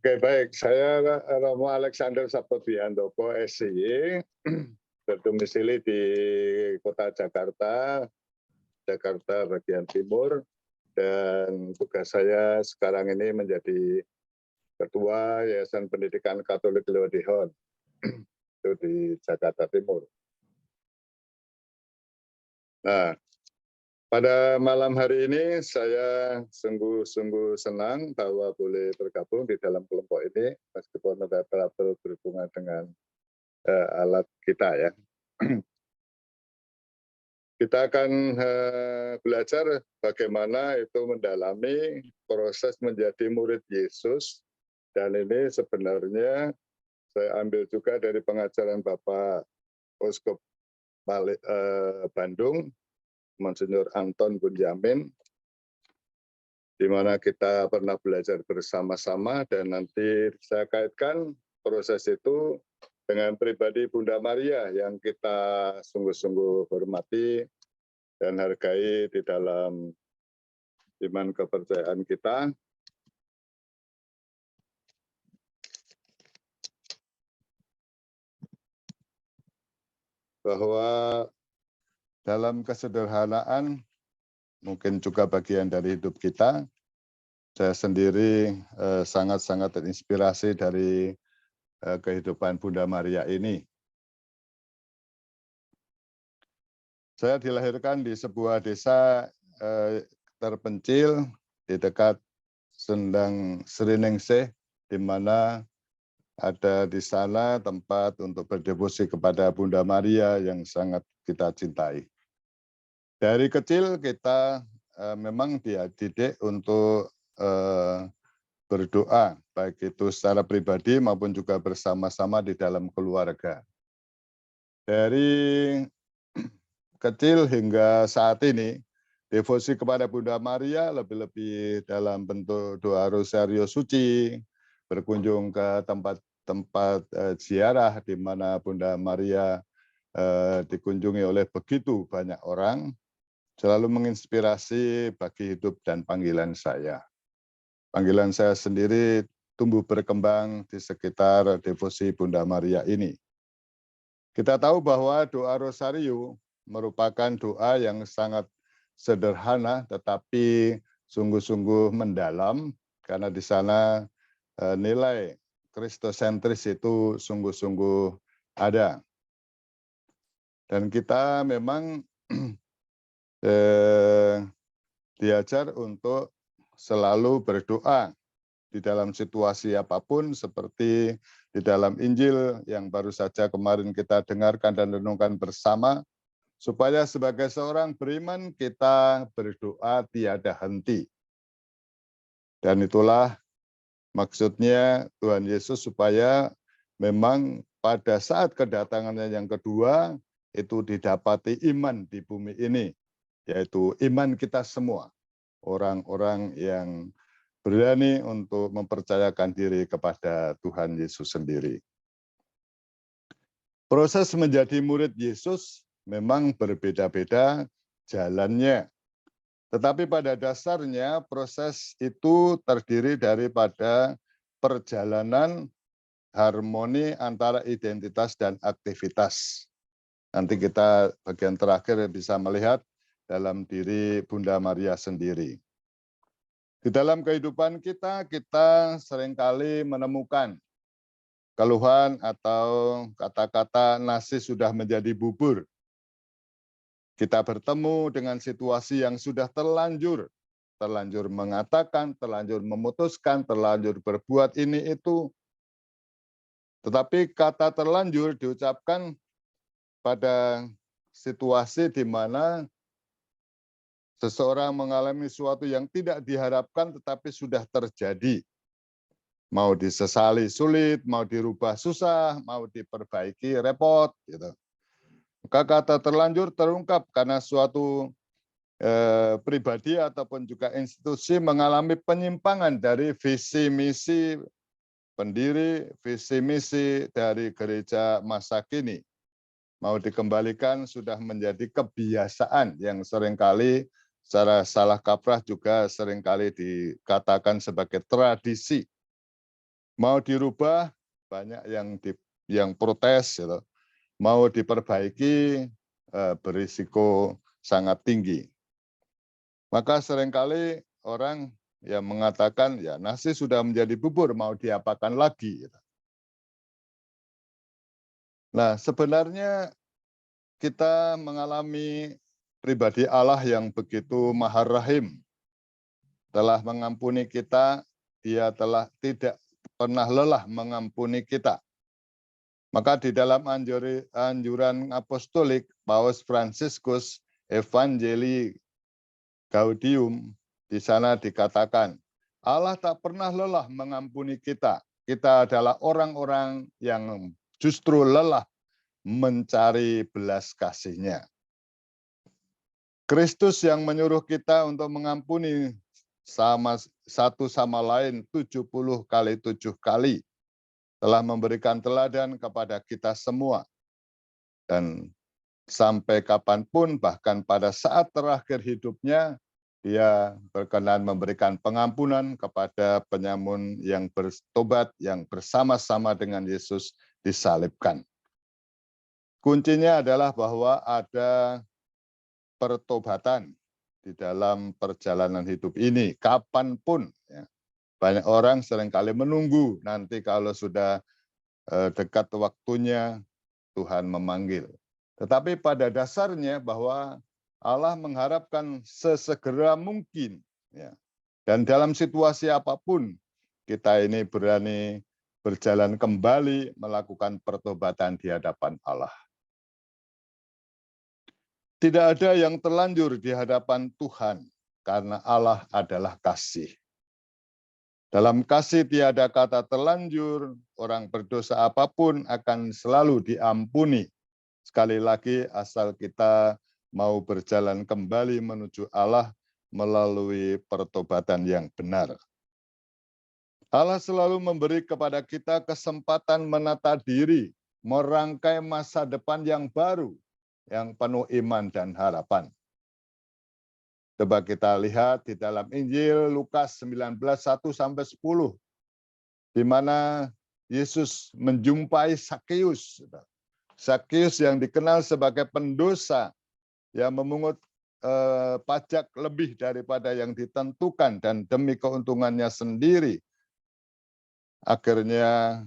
Oke, baik. Saya Romo Alexander Sapobiantoko, SIY, berdomisili di Kota Jakarta, Jakarta bagian timur, dan tugas saya sekarang ini menjadi Ketua Yayasan Pendidikan Katolik Leodihon, itu di Jakarta Timur. Nah, pada malam hari ini saya sungguh-sungguh senang bahwa boleh bergabung di dalam kelompok ini, meskipun ada berhubungan dengan alat kita ya. Kita akan belajar bagaimana itu mendalami proses menjadi murid Yesus, dan ini sebenarnya saya ambil juga dari pengajaran Bapak Uskup Bandung, Monsinyur Anton Bunyamin, di mana kita pernah belajar bersama-sama, dan nanti saya kaitkan proses itu dengan pribadi Bunda Maria yang kita sungguh-sungguh hormati dan hargai di dalam iman kepercayaan kita. Bahwa dalam kesederhanaan, mungkin juga bagian dari hidup kita, saya sendiri sangat-sangat terinspirasi dari kehidupan Bunda Maria ini. Saya dilahirkan di sebuah desa terpencil di dekat Sendang Sriningsih, di mana ada di sana tempat untuk berdevosi kepada Bunda Maria yang sangat kita cintai. Dari kecil kita memang dididik untuk berdoa, baik itu secara pribadi maupun juga bersama-sama di dalam keluarga. Dari kecil hingga saat ini, devosi kepada Bunda Maria lebih-lebih dalam bentuk doa rosario suci, berkunjung ke tempat-tempat ziarah di mana Bunda Maria dikunjungi oleh begitu banyak orang, selalu menginspirasi bagi hidup dan panggilan saya. Panggilan saya sendiri tumbuh berkembang di sekitar devosi Bunda Maria ini. Kita tahu bahwa doa rosario merupakan doa yang sangat sederhana tetapi sungguh-sungguh mendalam, karena di sana nilai kristosentris itu sungguh-sungguh ada. Dan kita memang diajar untuk selalu berdoa di dalam situasi apapun, seperti di dalam Injil yang baru saja kemarin kita dengarkan dan renungkan bersama, supaya sebagai seorang beriman kita berdoa tiada henti. Dan itulah maksudnya Tuhan Yesus, supaya memang pada saat kedatangannya yang kedua itu didapati iman di bumi ini, yaitu iman kita semua, orang-orang yang berani untuk mempercayakan diri kepada Tuhan Yesus sendiri. Proses menjadi murid Yesus memang berbeda-beda jalannya. Tetapi pada dasarnya proses itu terdiri daripada perjalanan harmoni antara identitas dan aktivitas. Nanti kita bagian terakhir bisa melihat dalam diri Bunda Maria sendiri. Di dalam kehidupan kita, kita seringkali menemukan keluhan atau kata-kata nasi sudah menjadi bubur. Kita bertemu dengan situasi yang sudah terlanjur mengatakan, terlanjur memutuskan, terlanjur berbuat ini itu. Tetapi kata terlanjur diucapkan pada situasi di mana seseorang mengalami sesuatu yang tidak diharapkan tetapi sudah terjadi. Mau disesali sulit, mau dirubah susah, mau diperbaiki repot, gitu. Maka kata terlanjur terungkap karena suatu pribadi ataupun juga institusi mengalami penyimpangan dari visi misi pendiri, visi misi dari gereja masa kini. Mau dikembalikan sudah menjadi kebiasaan yang seringkali secara salah kaprah juga seringkali dikatakan sebagai tradisi. Mau dirubah, banyak yang protes, gitu. Mau diperbaiki, berisiko sangat tinggi. Maka seringkali orang yang mengatakan, ya nasi sudah menjadi bubur, mau diapakan lagi. Gitu. Nah, sebenarnya kita mengalami pribadi Allah yang begitu Maha Rahim, telah mengampuni kita, Dia telah tidak pernah lelah mengampuni kita. Maka di dalam anjuran apostolik Paus Fransiskus Evangelii Gaudium, di sana dikatakan, Allah tak pernah lelah mengampuni kita. Kita adalah orang-orang yang justru lelah mencari belas kasih-Nya. Kristus yang menyuruh kita untuk mengampuni satu sama lain 70 kali 7 kali telah memberikan teladan kepada kita semua. Dan sampai kapanpun, bahkan pada saat terakhir hidupnya, Dia berkenan memberikan pengampunan kepada penyamun yang bertobat, yang bersama-sama dengan Yesus disalibkan. Kuncinya adalah bahwa ada pertobatan di dalam perjalanan hidup ini, kapanpun. Ya. Banyak orang seringkali menunggu, nanti kalau sudah dekat waktunya, Tuhan memanggil. Tetapi pada dasarnya bahwa Allah mengharapkan sesegera mungkin. Ya. Dan dalam situasi apapun, kita ini berani berjalan kembali melakukan pertobatan di hadapan Allah. Tidak ada yang terlanjur di hadapan Tuhan, karena Allah adalah kasih. Dalam kasih tiada kata terlanjur, orang berdosa apapun akan selalu diampuni. Sekali lagi, asal kita mau berjalan kembali menuju Allah melalui pertobatan yang benar. Allah selalu memberi kepada kita kesempatan menata diri, merangkai masa depan yang baru, yang penuh iman dan harapan. Coba kita lihat di dalam Injil Lukas 19:1-10, di mana Yesus menjumpai Sakeus. Sakeus yang dikenal sebagai pendosa, yang memungut pajak lebih daripada yang ditentukan, dan demi keuntungannya sendiri, akhirnya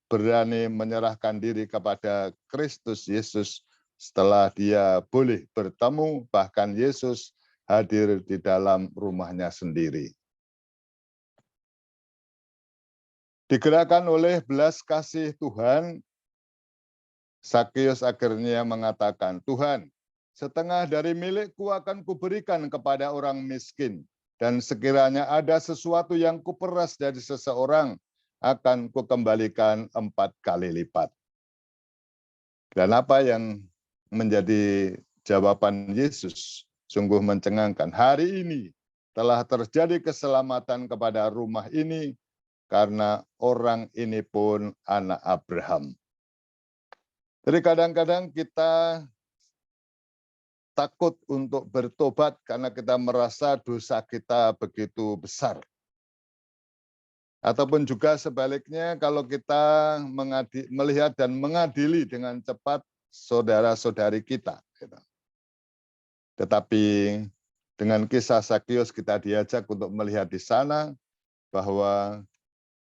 berani menyerahkan diri kepada Kristus Yesus setelah dia boleh bertemu, bahkan Yesus hadir di dalam rumahnya sendiri. Digerakkan oleh belas kasih Tuhan, Sakeus akhirnya mengatakan, Tuhan, setengah dari milikku akan kuberikan kepada orang miskin, dan sekiranya ada sesuatu yang kuperas dari seseorang, akan kukembalikan 4 kali lipat. Dan apa yang menjadi jawaban Yesus sungguh mencengangkan. Hari ini telah terjadi keselamatan kepada rumah ini, karena orang ini pun anak Abraham. Jadi kadang-kadang kita takut untuk bertobat karena kita merasa dosa kita begitu besar. Ataupun juga sebaliknya, kalau kita melihat dan mengadili dengan cepat saudara-saudari kita. Tetapi dengan kisah Sakeus kita diajak untuk melihat di sana bahwa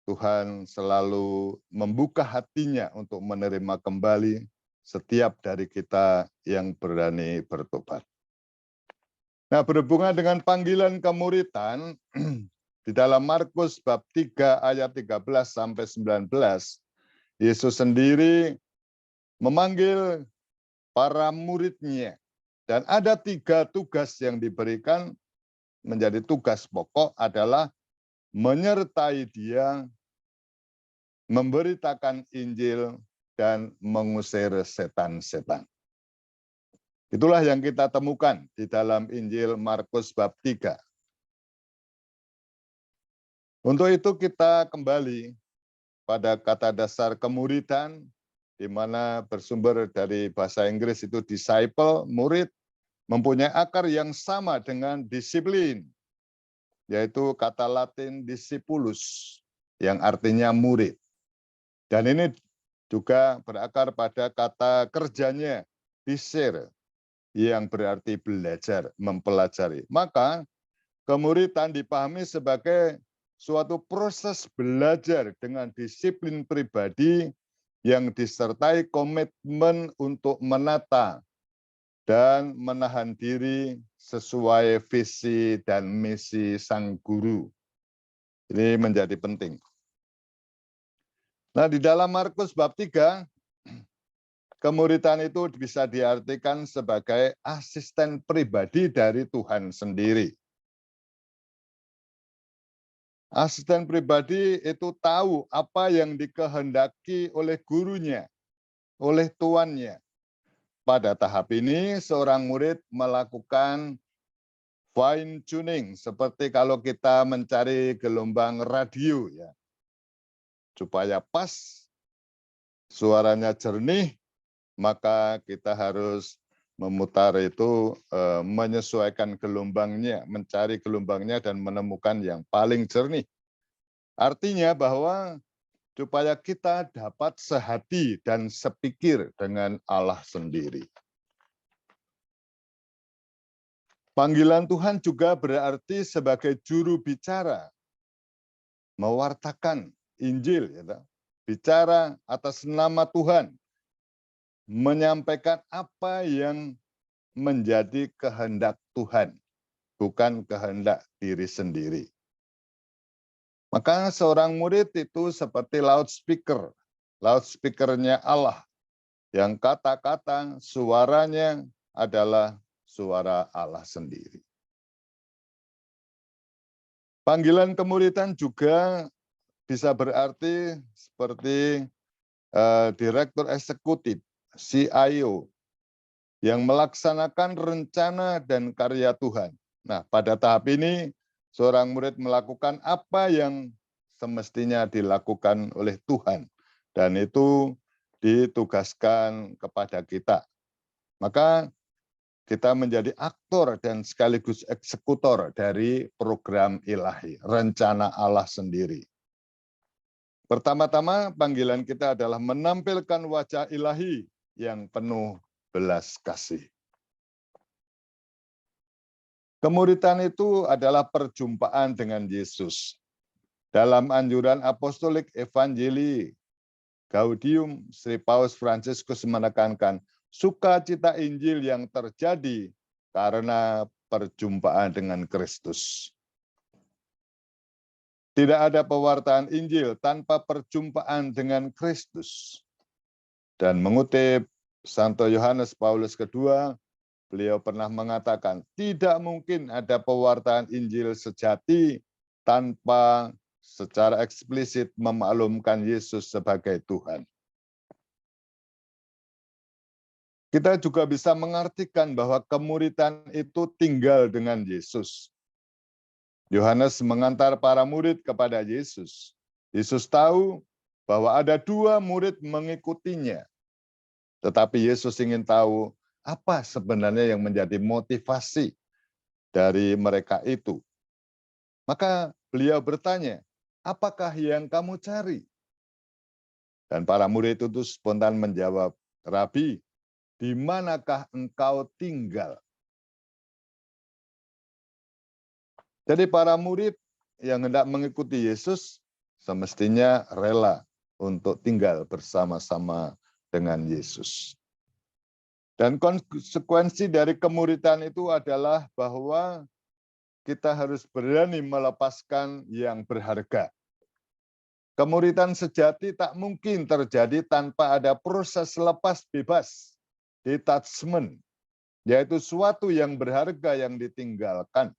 Tuhan selalu membuka hatinya untuk menerima kembali setiap dari kita yang berani bertobat. Nah, berhubungan dengan panggilan kemuridan, di dalam Markus bab 3 ayat 13-19, Yesus sendiri memanggil para murid-Nya. Dan ada 3 tugas yang diberikan, menjadi tugas pokok adalah menyertai Dia, memberitakan Injil, dan mengusir setan-setan. Itulah yang kita temukan di dalam Injil Markus bab 3. Untuk itu kita kembali pada kata dasar kemuridan, di mana bersumber dari bahasa Inggris itu disciple, murid, mempunyai akar yang sama dengan disiplin, yaitu kata Latin discipulus. yang artinya murid. Dan ini juga berakar pada kata kerjanya, disir, yang berarti belajar, mempelajari. Maka kemuridan dipahami sebagai suatu proses belajar dengan disiplin pribadi yang disertai komitmen untuk menata dan menahan diri sesuai visi dan misi sang guru. Ini menjadi penting. Nah, di dalam Markus bab 3, kemuridan itu bisa diartikan sebagai asisten pribadi dari Tuhan sendiri. Asisten pribadi itu tahu apa yang dikehendaki oleh gurunya, oleh tuannya. Pada tahap ini, seorang murid melakukan fine tuning, seperti kalau kita mencari gelombang radio, ya, supaya pas, suaranya jernih, maka kita harus memutar itu, menyesuaikan gelombangnya, mencari gelombangnya dan menemukan yang paling jernih. Artinya bahwa supaya kita dapat sehati dan sepikir dengan Allah sendiri. Panggilan Tuhan juga berarti sebagai juru bicara, mewartakan Injil, ya, bicara atas nama Tuhan, menyampaikan apa yang menjadi kehendak Tuhan, bukan kehendak diri sendiri. Maka seorang murid itu seperti loudspeaker-nya Allah, yang kata-kata suaranya adalah suara Allah sendiri. Panggilan kemuridan juga bisa berarti seperti direktur eksekutif, CIO, yang melaksanakan rencana dan karya Tuhan. Nah, pada tahap ini, seorang murid melakukan apa yang semestinya dilakukan oleh Tuhan, dan itu ditugaskan kepada kita. Maka kita menjadi aktor dan sekaligus eksekutor dari program ilahi, rencana Allah sendiri. Pertama-tama, panggilan kita adalah menampilkan wajah ilahi yang penuh belas kasih. Kemuridan itu adalah perjumpaan dengan Yesus. Dalam anjuran apostolik Evangelii Gaudium, Sri Paus Fransiskus menekankan sukacita Injil yang terjadi karena perjumpaan dengan Kristus. Tidak ada pewartaan Injil tanpa perjumpaan dengan Kristus. Dan mengutip Santo Yohanes Paulus II, beliau pernah mengatakan, tidak mungkin ada pewartaan Injil sejati tanpa secara eksplisit memaklumkan Yesus sebagai Tuhan. Kita juga bisa mengartikan bahwa kemuridan itu tinggal dengan Yesus. Yohanes mengantar para murid kepada Yesus. Yesus tahu bahwa ada 2 murid mengikutinya. Tetapi Yesus ingin tahu apa sebenarnya yang menjadi motivasi dari mereka itu. Maka beliau bertanya, apakah yang kamu cari? Dan para murid itu spontan menjawab, Rabi, di manakah engkau tinggal? Jadi para murid yang hendak mengikuti Yesus semestinya rela untuk tinggal bersama-sama dengan Yesus. Dan konsekuensi dari kemuridan itu adalah bahwa kita harus berani melepaskan yang berharga. Kemuridan sejati tak mungkin terjadi tanpa ada proses lepas bebas, detachment, yaitu suatu yang berharga yang ditinggalkan.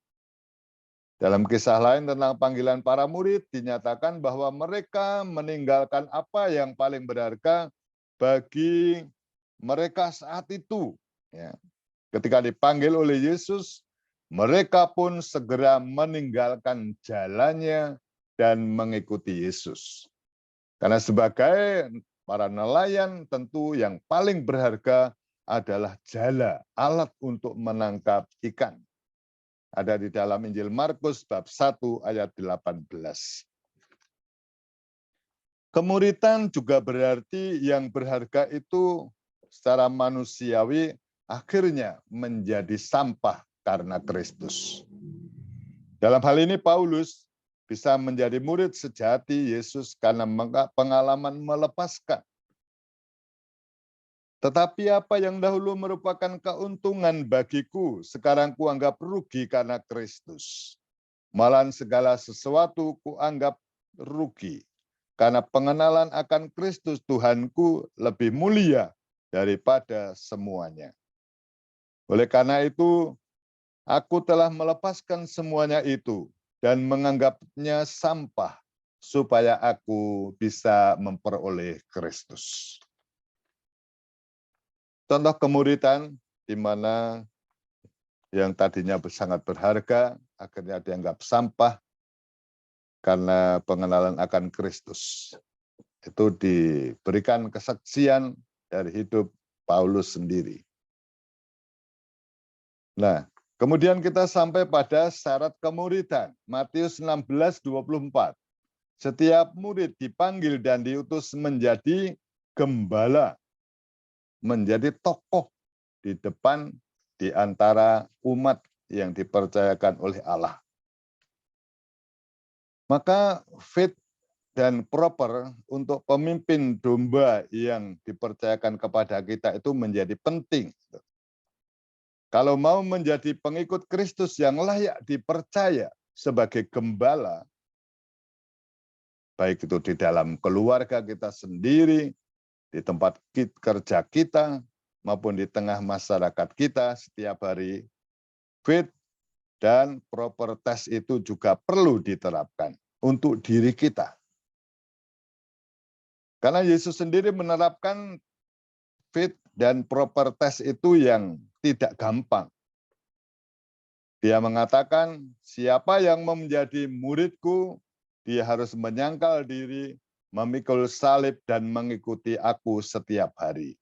Dalam kisah lain tentang panggilan para murid, dinyatakan bahwa mereka meninggalkan apa yang paling berharga bagi mereka saat itu. Ya. Ketika dipanggil oleh Yesus, mereka pun segera meninggalkan jalannya dan mengikuti Yesus. Karena sebagai para nelayan, tentu yang paling berharga adalah jala, alat untuk menangkap ikan. Ada di dalam Injil Markus bab 1 ayat 18. Kemuritan juga berarti yang berharga itu secara manusiawi akhirnya menjadi sampah karena Kristus. Dalam hal ini Paulus bisa menjadi murid sejati Yesus karena pengalaman melepaskan. Tetapi apa yang dahulu merupakan keuntungan bagiku, sekarang kuanggap rugi karena Kristus. Malahan segala sesuatu kuanggap rugi, karena pengenalan akan Kristus Tuhanku lebih mulia daripada semuanya. Oleh karena itu, aku telah melepaskan semuanya itu dan menganggapnya sampah supaya aku bisa memperoleh Kristus. Contoh kemuritan di mana yang tadinya sangat berharga akhirnya dianggap sampah karena pengenalan akan Kristus. Itu diberikan kesaksian dari hidup Paulus sendiri. Nah, kemudian kita sampai pada syarat kemuridan. Matius 16:24. Setiap murid dipanggil dan diutus menjadi gembala, menjadi tokoh di depan di antara umat yang dipercayakan oleh Allah. Maka fit dan proper untuk pemimpin domba yang dipercayakan kepada kita itu menjadi penting. Kalau mau menjadi pengikut Kristus yang layak dipercaya sebagai gembala, baik itu di dalam keluarga kita sendiri, di tempat kerja kita, maupun di tengah masyarakat kita setiap hari, fit dan proper test itu juga perlu diterapkan untuk diri kita. Karena Yesus sendiri menerapkan fit dan proper test itu yang tidak gampang. Dia mengatakan, siapa yang mau menjadi muridku, dia harus menyangkal diri, memikul salib, dan mengikuti aku setiap hari.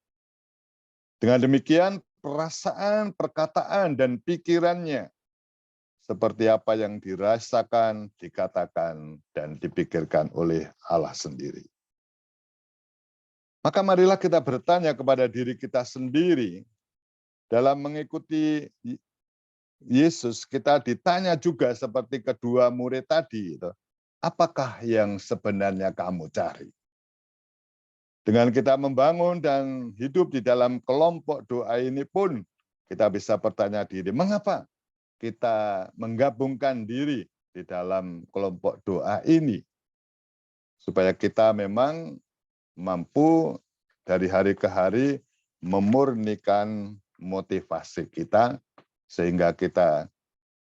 Dengan demikian, perasaan, perkataan, dan pikirannya seperti apa yang dirasakan, dikatakan, dan dipikirkan oleh Allah sendiri. Maka marilah kita bertanya kepada diri kita sendiri, dalam mengikuti Yesus, kita ditanya juga seperti kedua murid tadi, apakah yang sebenarnya kamu cari? Dengan kita membangun dan hidup di dalam kelompok doa ini pun, kita bisa bertanya diri, mengapa kita menggabungkan diri di dalam kelompok doa ini? Supaya kita memang mampu dari hari ke hari memurnikan motivasi kita, sehingga kita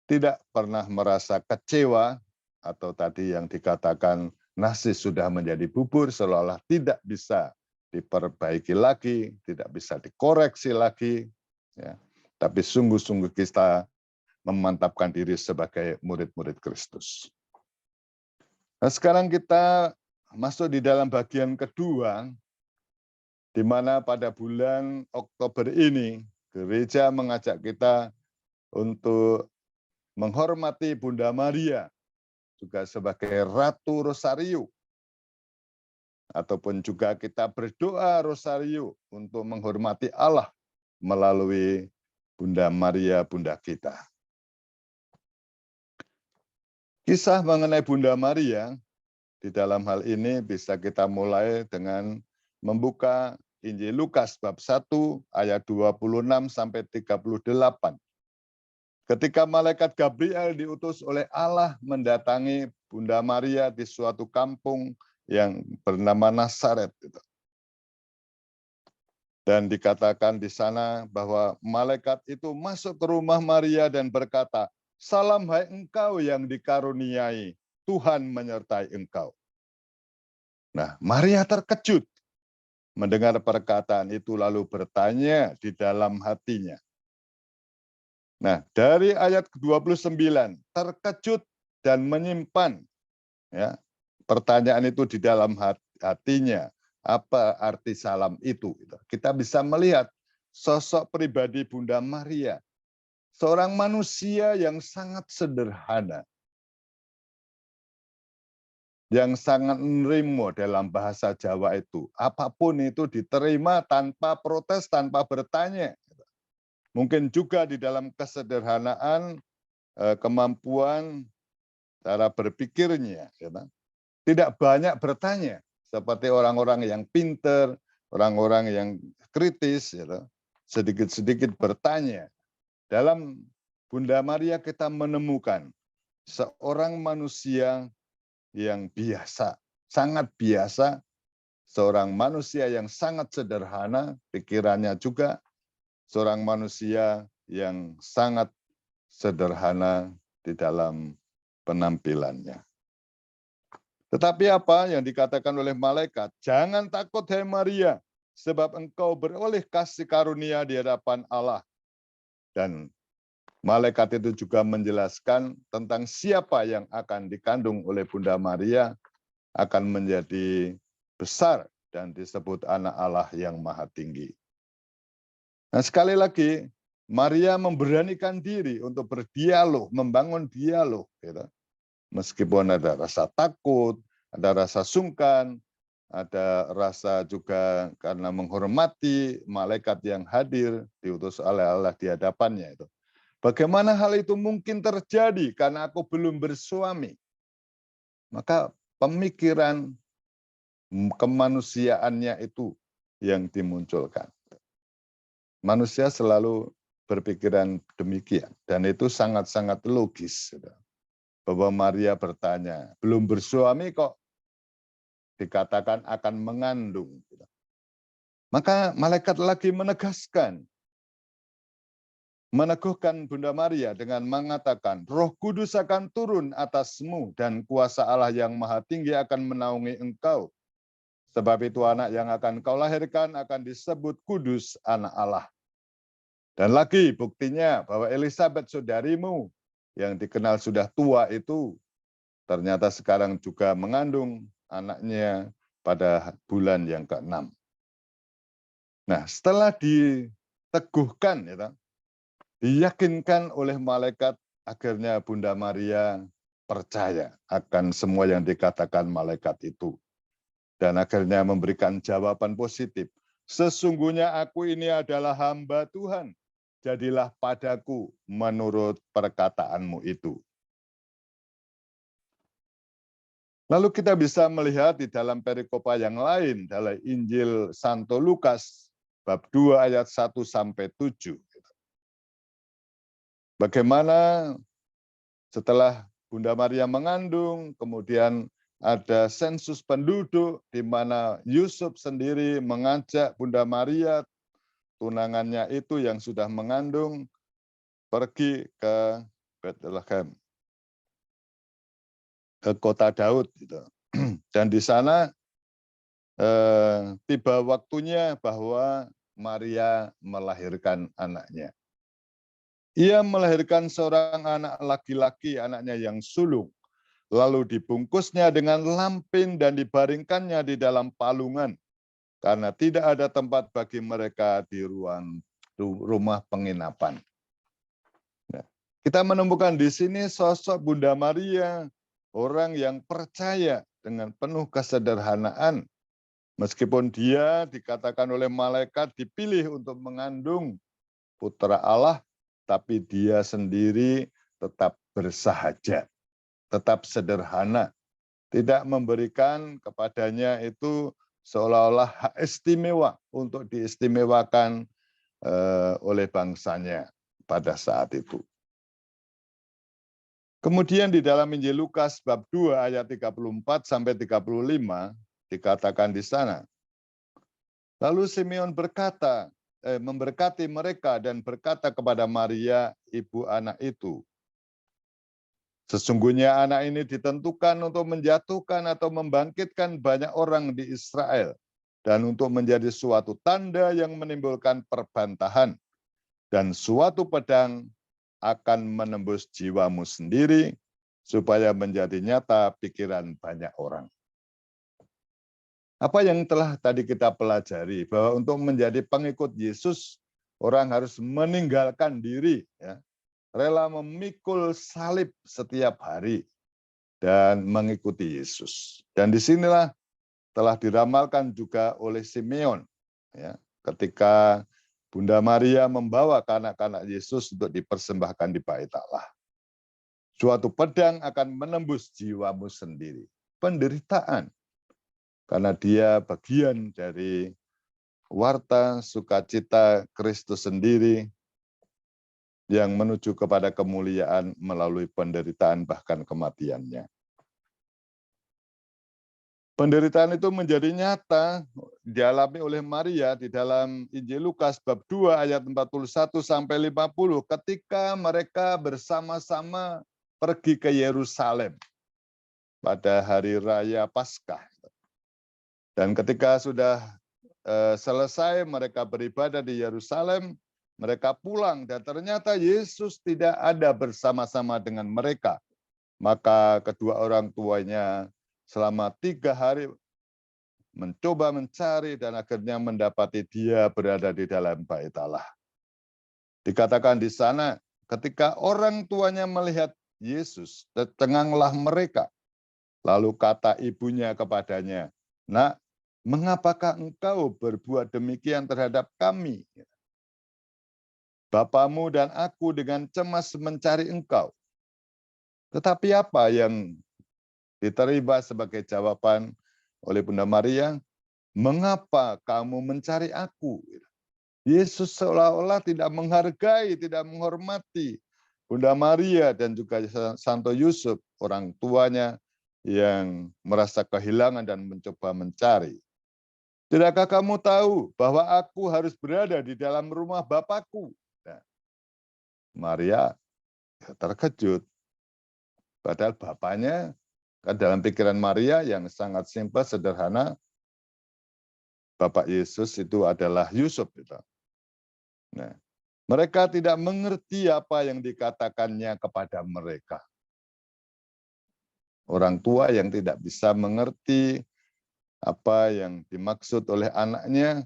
tidak pernah merasa kecewa, atau tadi yang dikatakan nasi sudah menjadi bubur, seolah-olah tidak bisa diperbaiki lagi, tidak bisa dikoreksi lagi. Ya. Tapi sungguh-sungguh kita memantapkan diri sebagai murid-murid Kristus. Nah, sekarang kita masuk di dalam bagian kedua, di mana pada bulan Oktober ini, gereja mengajak kita untuk menghormati Bunda Maria, juga sebagai Ratu Rosario, ataupun juga kita berdoa Rosario untuk menghormati Allah melalui Bunda Maria, Bunda kita. Kisah mengenai Bunda Maria di dalam hal ini bisa kita mulai dengan membuka Injil Lukas bab 1 ayat 26 sampai 38. Ketika malaikat Gabriel diutus oleh Allah mendatangi Bunda Maria di suatu kampung yang bernama Nazaret. Dan dikatakan di sana bahwa malaikat itu masuk ke rumah Maria dan berkata, "Salam hai engkau yang dikaruniai, Tuhan menyertai engkau." Nah, Maria terkejut mendengar perkataan itu lalu bertanya di dalam hatinya. Nah, dari ayat ke-29, terkejut dan menyimpan, ya, pertanyaan itu di dalam hatinya. Apa arti salam itu? Kita bisa melihat sosok pribadi Bunda Maria, seorang manusia yang sangat sederhana. yang sangat nerimo dalam bahasa Jawa itu. Apapun itu diterima tanpa protes, tanpa bertanya. Mungkin juga di dalam kesederhanaan, kemampuan cara berpikirnya, tidak banyak bertanya seperti orang-orang yang pinter, orang-orang yang kritis, sedikit-sedikit bertanya. Dalam Bunda Maria kita menemukan seorang manusia yang biasa, sangat biasa, seorang manusia yang sangat sederhana, pikirannya juga, seorang manusia yang sangat sederhana di dalam penampilannya. Tetapi apa yang dikatakan oleh malaikat? Jangan takut hai Maria, sebab engkau beroleh kasih karunia di hadapan Allah. Dan malaikat itu juga menjelaskan tentang siapa yang akan dikandung oleh Bunda Maria akan menjadi besar dan disebut anak Allah yang maha tinggi. Nah, sekali lagi, Maria memberanikan diri untuk berdialog, membangun dialog. Meskipun ada rasa takut, ada rasa sungkan, ada rasa juga karena menghormati malaikat yang hadir, diutus oleh Allah di hadapannya itu. Bagaimana hal itu mungkin terjadi karena aku belum bersuami? Maka pemikiran kemanusiaannya itu yang dimunculkan. Manusia selalu berpikiran demikian, dan itu sangat-sangat logis. Bahwa Maria bertanya, belum bersuami kok dikatakan akan mengandung. Maka malaikat lagi menegaskan, meneguhkan Bunda Maria dengan mengatakan, Roh Kudus akan turun atasmu dan kuasa Allah yang maha tinggi akan menaungi engkau. Sebab itu anak yang akan kau lahirkan akan disebut kudus anak Allah. Dan lagi buktinya bahwa Elizabeth saudarimu yang dikenal sudah tua itu ternyata sekarang juga mengandung anaknya pada bulan yang ke-6. Nah, setelah diteguhkan, diyakinkan oleh malaikat, akhirnya Bunda Maria percaya akan semua yang dikatakan malaikat itu. Dan akhirnya memberikan jawaban positif. Sesungguhnya aku ini adalah hamba Tuhan. Jadilah padaku menurut perkataanmu itu. Lalu kita bisa melihat di dalam perikopa yang lain, dalam Injil Santo Lukas, bab 2 ayat 1-7. Bagaimana setelah Bunda Maria mengandung, kemudian ada sensus penduduk di mana Yusuf sendiri mengajak Bunda Maria, tunangannya itu yang sudah mengandung, pergi ke Bethlehem, ke kota Daud. Dan di sana tiba waktunya bahwa Maria melahirkan anaknya. Ia melahirkan seorang anak laki-laki, anaknya yang sulung. Lalu dibungkusnya dengan lampin dan dibaringkannya di dalam palungan. Karena tidak ada tempat bagi mereka di rumah penginapan. Kita menemukan di sini sosok Bunda Maria, orang yang percaya dengan penuh kesederhanaan. Meskipun dia dikatakan oleh malaikat dipilih untuk mengandung putra Allah, tapi dia sendiri tetap bersahaja, tetap sederhana, tidak memberikan kepadanya itu seolah-olah hak istimewa untuk diistimewakan oleh bangsanya pada saat itu. Kemudian di dalam Injil Lukas bab 2 ayat 34-35 dikatakan di sana, lalu Simeon memberkati mereka dan berkata kepada Maria, ibu anak itu, sesungguhnya anak ini ditentukan untuk menjatuhkan atau membangkitkan banyak orang di Israel dan untuk menjadi suatu tanda yang menimbulkan perbantahan dan suatu pedang akan menembus jiwamu sendiri supaya menjadi nyata pikiran banyak orang. Apa yang telah tadi kita pelajari, bahwa untuk menjadi pengikut Yesus, orang harus meninggalkan diri, rela memikul salib setiap hari, dan mengikuti Yesus. Dan disinilah telah diramalkan juga oleh Simeon, ya, ketika Bunda Maria membawa kanak-kanak Yesus untuk dipersembahkan di bait Allah. Suatu pedang akan menembus jiwamu sendiri. Penderitaan. Karena dia bagian dari warta sukacita Kristus sendiri yang menuju kepada kemuliaan melalui penderitaan bahkan kematiannya. Penderitaan itu menjadi nyata dialami oleh Maria di dalam Injil Lukas bab 2 ayat 41 sampai 50 ketika mereka bersama-sama pergi ke Yerusalem pada hari raya Paskah. Dan ketika sudah selesai mereka beribadah di Yerusalem, mereka pulang dan ternyata Yesus tidak ada bersama-sama dengan mereka. Maka kedua orang tuanya selama 3 hari mencoba mencari dan akhirnya mendapati dia berada di dalam bait Allah. Dikatakan di sana, ketika orang tuanya melihat Yesus, tercenganglah mereka. Lalu kata ibunya kepadanya, "Nak, mengapakah engkau berbuat demikian terhadap kami? Bapamu dan aku dengan cemas mencari engkau." Tetapi apa yang diterima sebagai jawaban oleh Bunda Maria? "Mengapa kamu mencari aku?" Yesus seolah-olah tidak menghargai, tidak menghormati Bunda Maria dan juga Santo Yusuf, orang tuanya yang merasa kehilangan dan mencoba mencari. "Tidakkah kamu tahu bahwa aku harus berada di dalam rumah Bapakku?" Nah, Maria terkejut. Padahal bapaknya, kan dalam pikiran Maria yang sangat simpel, sederhana, Bapak Yesus itu adalah Yusuf. Gitu. Nah, mereka tidak mengerti apa yang dikatakannya kepada mereka. Orang tua yang tidak bisa mengerti apa yang dimaksud oleh anaknya,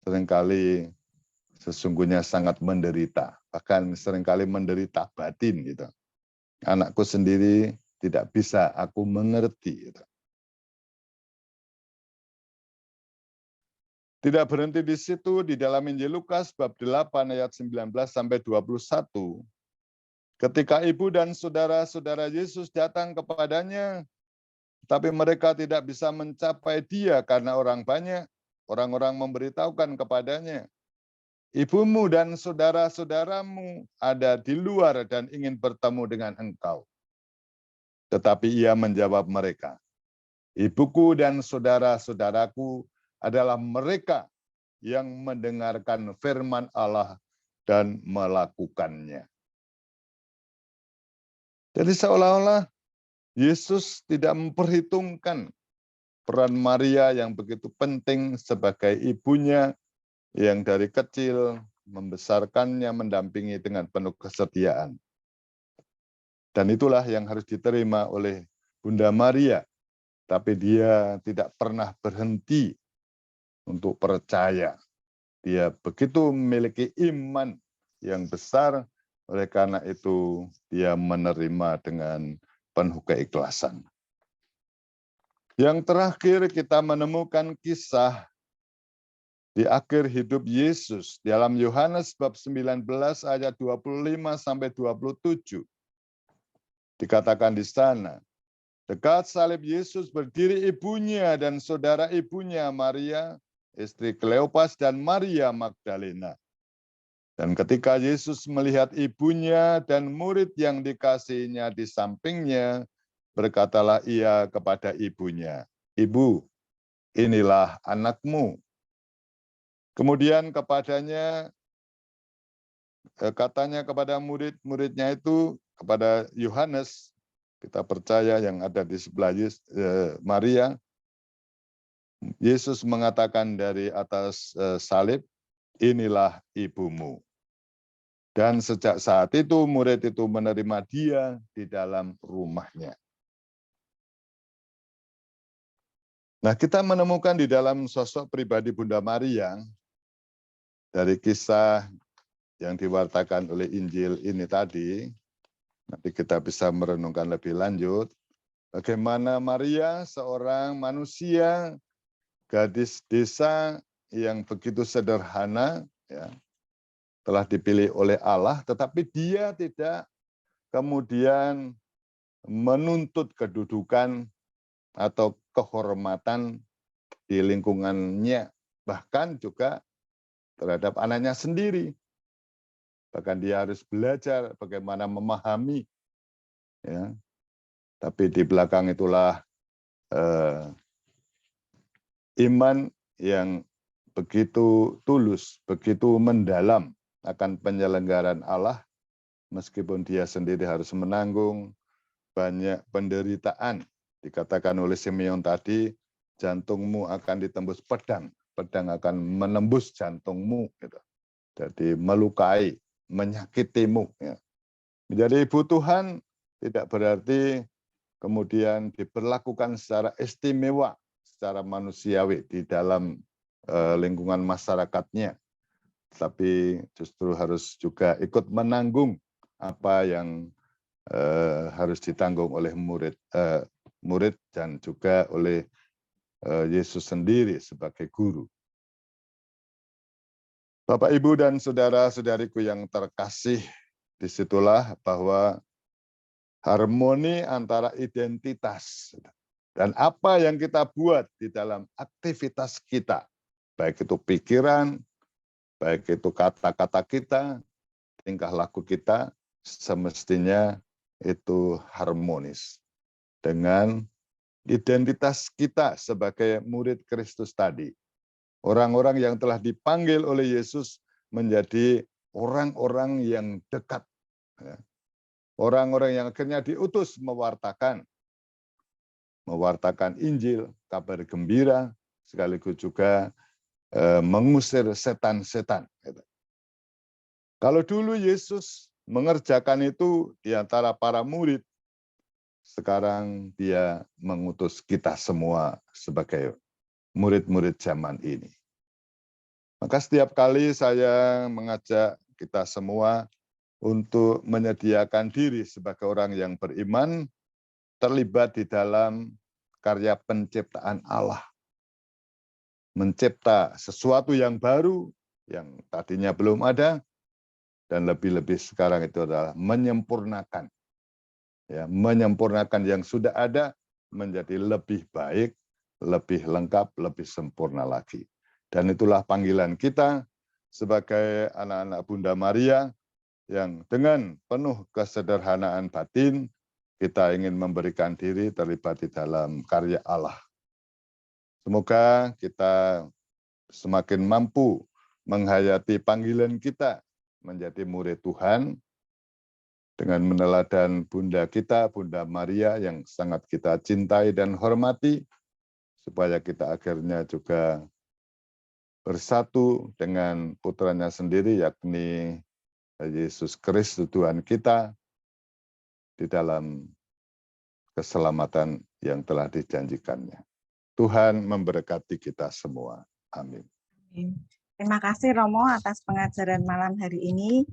seringkali sesungguhnya sangat menderita, bahkan seringkali menderita batin gitu. Anakku sendiri tidak bisa aku mengerti. Gitu. Tidak berhenti di situ, di dalam Injil Lukas bab 8 ayat 19 sampai 21. Ketika ibu dan saudara-saudara Yesus datang kepadanya, tapi mereka tidak bisa mencapai dia karena orang banyak, orang-orang memberitahukan kepadanya, "Ibumu dan saudara-saudaramu ada di luar dan ingin bertemu dengan engkau." Tetapi ia menjawab mereka, "Ibuku dan saudara-saudaraku adalah mereka yang mendengarkan firman Allah dan melakukannya." Jadi seolah-olah Yesus tidak memperhitungkan peran Maria yang begitu penting sebagai ibunya yang dari kecil membesarkannya, mendampingi dengan penuh kesetiaan. Dan itulah yang harus diterima oleh Bunda Maria. Tapi dia tidak pernah berhenti untuk percaya. Dia begitu memiliki iman yang besar, oleh karena itu dia menerima dengan penuh keikhlasan. Yang terakhir kita menemukan kisah di akhir hidup Yesus dalam Yohanes bab 19 ayat 25 sampai 27. Dikatakan di sana, dekat salib Yesus berdiri ibunya dan saudara ibunya Maria, istri Kleopas dan Maria Magdalena. Dan ketika Yesus melihat ibunya dan murid yang dikasihinya di sampingnya, berkatalah ia kepada ibunya, "Ibu, inilah anakmu." Kemudian katanya kepada murid-muridnya itu, kepada Yohanes, kita percaya yang ada di sebelah Maria, Yesus mengatakan dari atas salib, "Inilah ibumu." Dan sejak saat itu murid itu menerima dia di dalam rumahnya. Nah, kita menemukan di dalam sosok pribadi Bunda Maria, dari kisah yang diwartakan oleh Injil ini tadi, Nanti kita bisa merenungkan lebih lanjut bagaimana Maria, seorang manusia, gadis desa yang begitu sederhana, ya, telah dipilih oleh Allah, tetapi dia tidak kemudian menuntut kedudukan atau kehormatan di lingkungannya, bahkan juga terhadap anaknya sendiri. Bahkan dia harus belajar bagaimana memahami, ya. Tapi di belakang itulah iman yang begitu tulus, begitu mendalam akan penyelenggaraan Allah, meskipun dia sendiri harus menanggung banyak penderitaan. Dikatakan oleh Simeon tadi, jantungmu akan ditembus pedang, pedang akan menembus jantungmu, gitu. Jadi melukai, menyakitimu. Ya. Menjadi ibu Tuhan tidak berarti kemudian diperlakukan secara istimewa, secara manusiawi di dalam lingkungan masyarakatnya, tapi justru harus juga ikut menanggung apa yang harus ditanggung oleh murid dan juga oleh Yesus sendiri sebagai guru. Bapak, Ibu, dan saudara-saudariku yang terkasih, disitulah bahwa harmoni antara identitas dan apa yang kita buat di dalam aktivitas kita, baik itu pikiran, baik itu kata-kata kita, tingkah laku kita, semestinya itu harmonis dengan identitas kita sebagai murid Kristus tadi. Orang-orang yang telah dipanggil oleh Yesus menjadi orang-orang yang dekat. Orang-orang yang akhirnya diutus mewartakan Injil, kabar gembira, sekaligus juga mengusir setan-setan. Kalau dulu Yesus mengerjakan itu di antara para murid, sekarang dia mengutus kita semua sebagai murid-murid zaman ini. Maka setiap kali saya mengajak kita semua untuk menyediakan diri sebagai orang yang beriman, terlibat di dalam karya penciptaan Allah. Mencipta sesuatu yang baru, yang tadinya belum ada, dan lebih-lebih sekarang itu adalah menyempurnakan. Ya, menyempurnakan yang sudah ada menjadi lebih baik, lebih lengkap, lebih sempurna lagi. Dan itulah panggilan kita sebagai anak-anak Bunda Maria yang dengan penuh kesederhanaan batin kita ingin memberikan diri terlibat di dalam karya Allah. Semoga kita semakin mampu menghayati panggilan kita menjadi murid Tuhan dengan meneladan Bunda kita, Bunda Maria yang sangat kita cintai dan hormati, supaya kita akhirnya juga bersatu dengan putranya sendiri, yakni Yesus Kristus Tuhan kita, di dalam keselamatan yang telah dijanjikannya. Tuhan memberkati kita semua. Amin. Terima kasih Romo atas pengajaran malam hari ini.